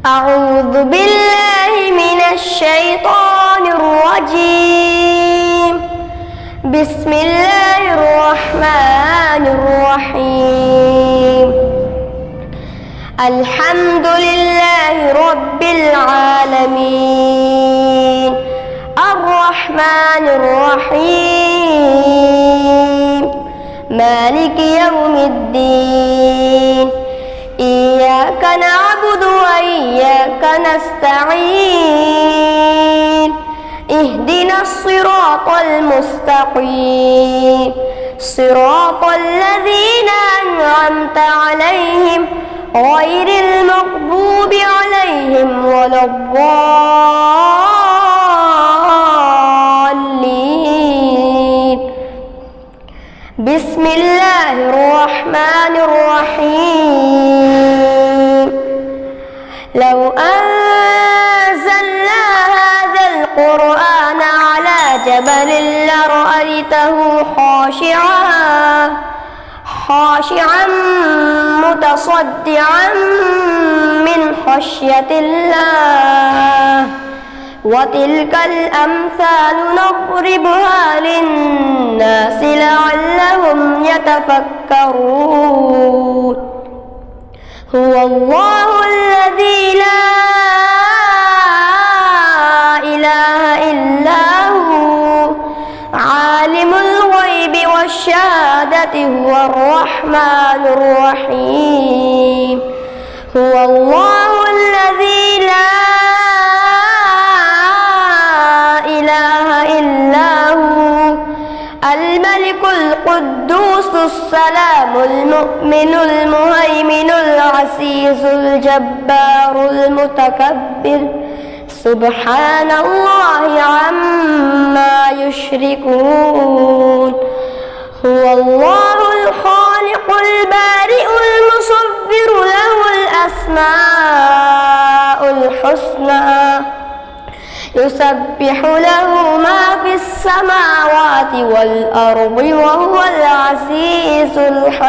أعوذ بالله من الشيطان الرجيم. بسم الله الرحمن الرحيم. الحمد لله رب العالمين، الرحمن الرحيم، مالك يوم الدين. إياك نعبد وإياك نستعين. اهدنا الصراط المستقيم، صراط الذين أنعمت عليهم غير المغضوب عليهم ولا الضالين. بسم الله الرحمن الرحيم. لو أنزلنا هذا القرآن على جبل لرأيته خاشعا متصدعا من خشية الله. وتلك الأمثال نضربها للناس لعلهم يتفكرون. هو الله الذي لا إله إلا هو، عالم الغيب والشهادة، هو الرحمن الرحيم. هو الله الذي لا إله إلا هو، الملك القدوس السلام المؤمن المهيمن العزيز الجبار المتكبر، سبحان الله عما يشركون. هو الله الخالق البارئ المصور، له الأسماء الحسنى، يسبح له ما في السماوات والأرض، وهو العزيز الحكيم.